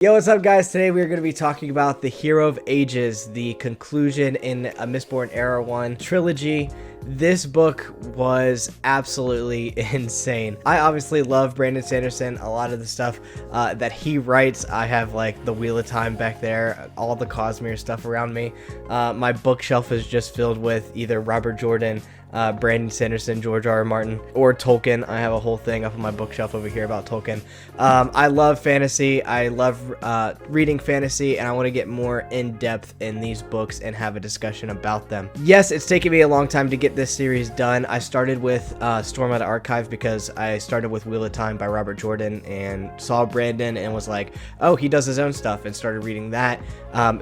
Yo, what's up guys? Today we are going to be talking about The Hero of Ages, the conclusion in a Mistborn Era 1 trilogy. This book was absolutely insane. I obviously love Brandon Sanderson. A lot of the stuff that he writes, I have like the Wheel of Time back there, all the Cosmere stuff around me. My bookshelf is just filled with either Robert Jordan, Brandon Sanderson, George R. R. Martin, or Tolkien. I have a whole thing up on my bookshelf over here about Tolkien. I love fantasy. I love reading fantasy, and I want to get more in depth in these books and have a discussion about them. Yes, it's taken me a long time to get this series done. I started with Storm Out of Archive because I started with Wheel of Time by Robert Jordan and saw Brandon and was like, oh, he does his own stuff, and started reading that.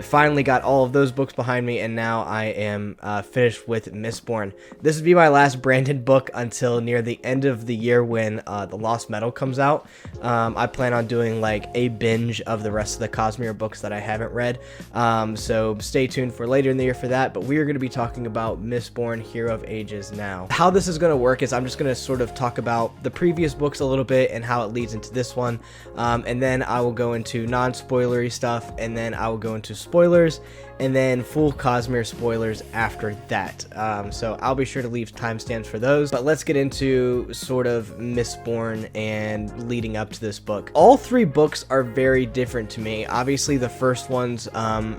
Finally got all of those books behind me, and now I am finished with Mistborn. This would be my last Brandon book until near the end of the year when The Lost Metal comes out. I plan on doing like a binge of the rest of the Cosmere books that I haven't read, so stay tuned for later in the year for that. But we are going to be talking about Mistborn Hero of Ages now. How this is going to work is I'm just going to sort of talk about the previous books a little bit and how it leads into this one, and then I will go into non-spoilery stuff, and then I will go into spoilers, and then full Cosmere spoilers after that. So I'll be sure to leave timestamps for those, but let's get into sort of Mistborn and leading up to this book. All three books are very different to me. Obviously the first one's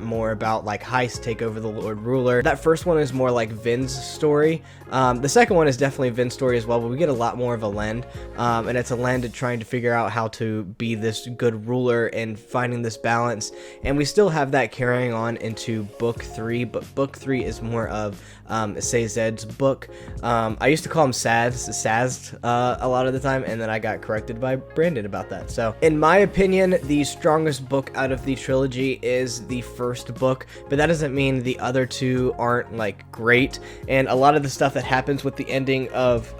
more about like heist, take over the Lord Ruler. That first one is more like Vin's story. The second one is definitely Vin's story as well, but we get a lot more of Elend, and it's Elend trying to figure out how to be this good ruler and finding this balance, and we still have that carrying on into book 3, but book 3 is more of Sazed's book. I used to call him Sazed a lot of the time, and then I got corrected by Brandon about that. So in my opinion, the strongest book out of the trilogy is the first book, but that doesn't mean the other two aren't like great, and a lot of the stuff that happens with the ending of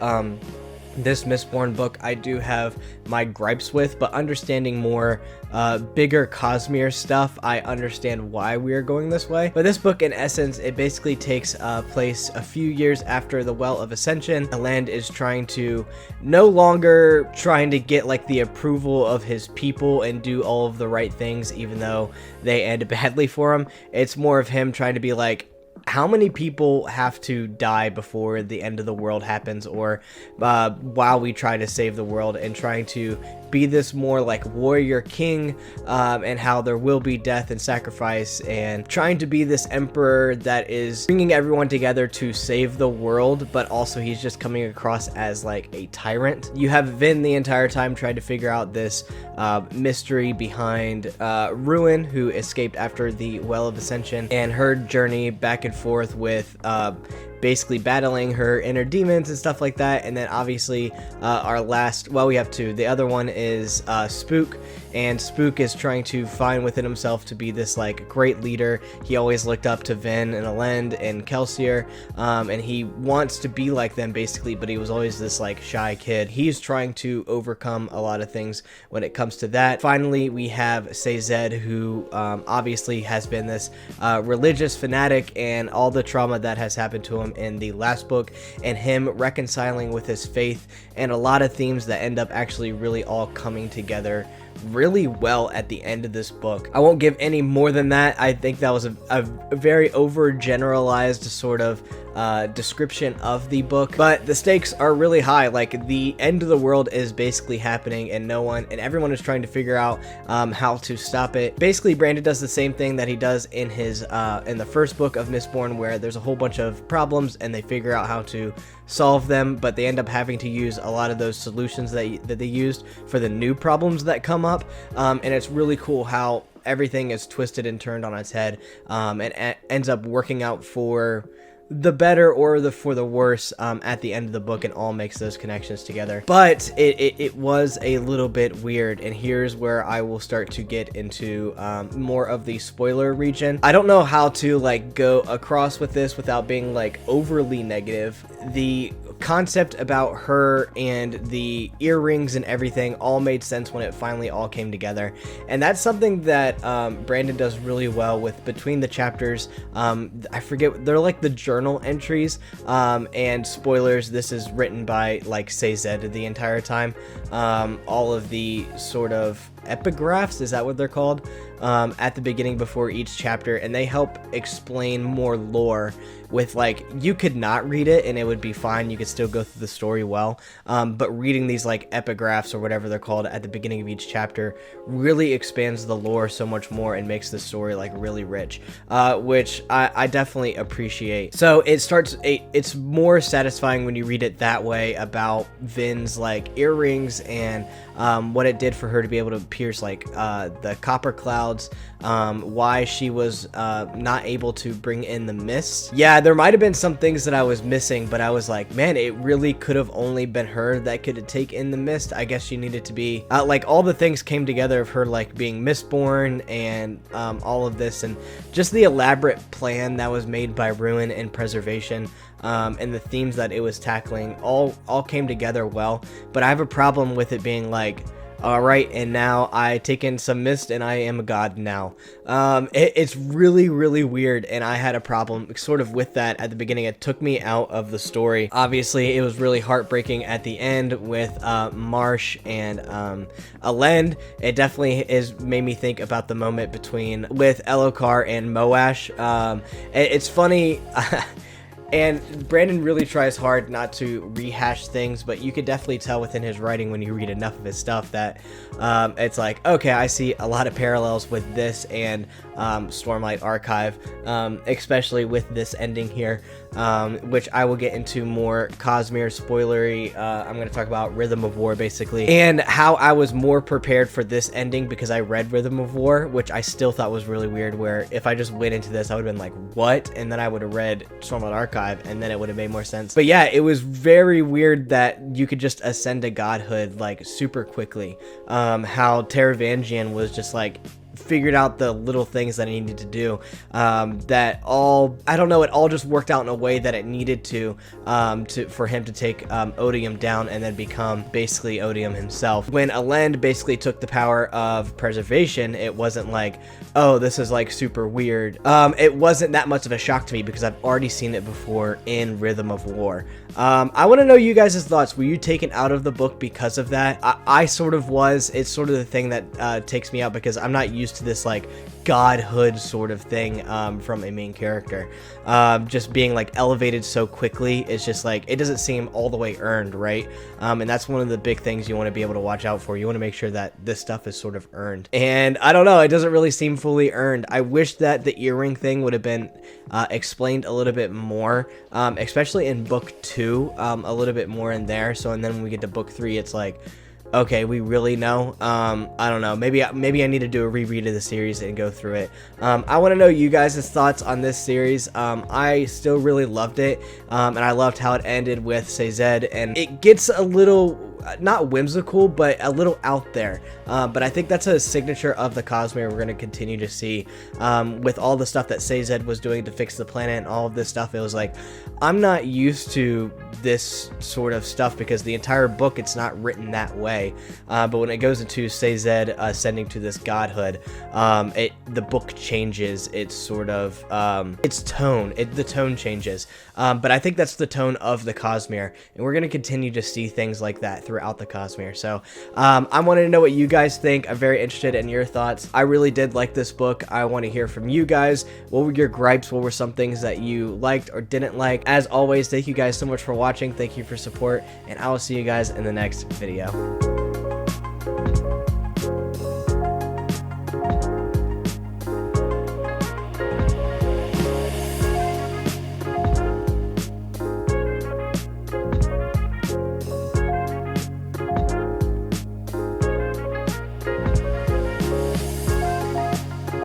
this Mistborn book I do have my gripes with, but understanding more bigger Cosmere stuff, I understand why we are going this way. But this book, in essence, it basically takes place a few years after the Well of Ascension. Elend is trying to no longer trying to get like the approval of his people and do all of the right things, even though they end badly for him. It's more of him trying to be like, how many people have to die before the end of the world happens, or while we try to save the world, and trying to be this more like warrior king, and how there will be death and sacrifice, and trying to be this emperor that is bringing everyone together to save the world, but also he's just coming across as like a tyrant. You have Vin the entire time trying to figure out this mystery behind Ruin, who escaped after the Well of Ascension, and her journey back and forth with basically battling her inner demons and stuff like that. And then obviously our last, well, we have two. The other one is Spook, and Spook is trying to find within himself to be this like great leader. He always looked up to Vin and Elend and Kelsier, and he wants to be like them basically, but he was always this like shy kid. He's trying to overcome a lot of things when it comes to that. Finally, we have Sazed, who obviously has been this religious fanatic, and all the trauma that has happened to him in the last book, and him reconciling with his faith, and a lot of themes that end up actually really all coming together really well at the end of this book. I won't give any more than that. I think that was a very overgeneralized sort of description of the book, but the stakes are really high. Like, the end of the world is basically happening, and everyone is trying to figure out how to stop it. Basically, Brandon does the same thing that he does in his in the first book of Mistborn, where there's a whole bunch of problems and they figure out how to solve them, but they end up having to use a lot of those solutions that they used for the new problems that come up, and it's really cool how everything is twisted and turned on its head, and ends up working out for the better or for the worse at the end of the book, and all makes those connections together. But it was a little bit weird, and here's where I will start to get into more of the spoiler region. I don't know how to like go across with this without being like overly negative. The concept about her and the earrings and everything all made sense when it finally all came together, and that's something that Brandon does really well with between the chapters. I forget, they're like the journal entries, and spoilers, this is written by like Sazed the entire time. All of the sort of epigraphs, is that what they're called, at the beginning before each chapter, and they help explain more lore with, like, you could not read it and it would be fine, you could still go through the story well, but reading these like epigraphs or whatever they're called at the beginning of each chapter really expands the lore so much more and makes the story like really rich, which I definitely appreciate. So it's more satisfying when you read it that way about Vin's like earrings and what it did for her to be able to pierce like the copper clouds, why she was not able to bring in the mist. Yeah, there might have been some things that I was missing, but I was like, man, it really could have only been her that could take in the mist. I guess she needed to be like, all the things came together of her like being Mistborn and all of this, and just the elaborate plan that was made by Ruin and Preservation, and the themes that it was tackling all came together well. But I have a problem with it being like, all right, and now I take in some mist and I am a god now. It's really, really weird, and I had a problem sort of with that at the beginning. It took me out of the story. Obviously, it was really heartbreaking at the end with Marsh and Elend. It definitely made me think about the moment with Elokar and Moash. It's funny. And Brandon really tries hard not to rehash things, but you could definitely tell within his writing when you read enough of his stuff that it's like, okay, I see a lot of parallels with this and Stormlight Archive, especially with this ending here, which I will get into more Cosmere spoilery. I'm going to talk about Rhythm of War, basically, and how I was more prepared for this ending because I read Rhythm of War, which I still thought was really weird, where if I just went into this, I would have been like, what? And then I would have read Stormlight Archive, and then it would have made more sense. But yeah, it was very weird that you could just ascend to godhood like super quickly. How Taravangian was just like figured out the little things that he needed to do, that all, I don't know, it all just worked out in a way that it needed to for him to take Odium down and then become basically Odium himself. When Elend basically took the power of Preservation, it wasn't like, oh, this is like super weird. It wasn't that much of a shock to me because I've already seen it before in Rhythm of War. I want to know you guys' thoughts. Were you taken out of the book because of that? I sort of was. It's sort of the thing that takes me out because I'm not used to this like godhood sort of thing from a main character. Just being like elevated so quickly, it's just like, it doesn't seem all the way earned, right? And that's one of the big things you want to be able to watch out for. You want to make sure that this stuff is sort of earned. And I don't know, it doesn't really seem fully earned. I wish that the earring thing would have been explained a little bit more, especially in book 2, a little bit more in there. So, and then when we get to book 3, it's like, okay, we really know. I don't know. Maybe I need to do a reread of the series and go through it. I want to know you guys' thoughts on this series. I still really loved it, and I loved how it ended with Sazed, and it gets a little, not whimsical, but a little out there. But I think that's a signature of the Cosmere we're going to continue to see, with all the stuff that Sazed was doing to fix the planet and all of this stuff. It was like, I'm not used to this sort of stuff because the entire book, it's not written that way. But when it goes into Sazed ascending to this godhood, the book changes. It's sort of its tone. The tone changes. But I think that's the tone of the Cosmere, and we're going to continue to see things like that throughout the Cosmere. So I wanted to know what you guys think. I'm very interested in your thoughts. I really did like this book. I want to hear from you guys. What were your gripes? What were some things that you liked or didn't like? As always, thank you guys so much for watching. Thank you for support, and I will see you guys in the next video.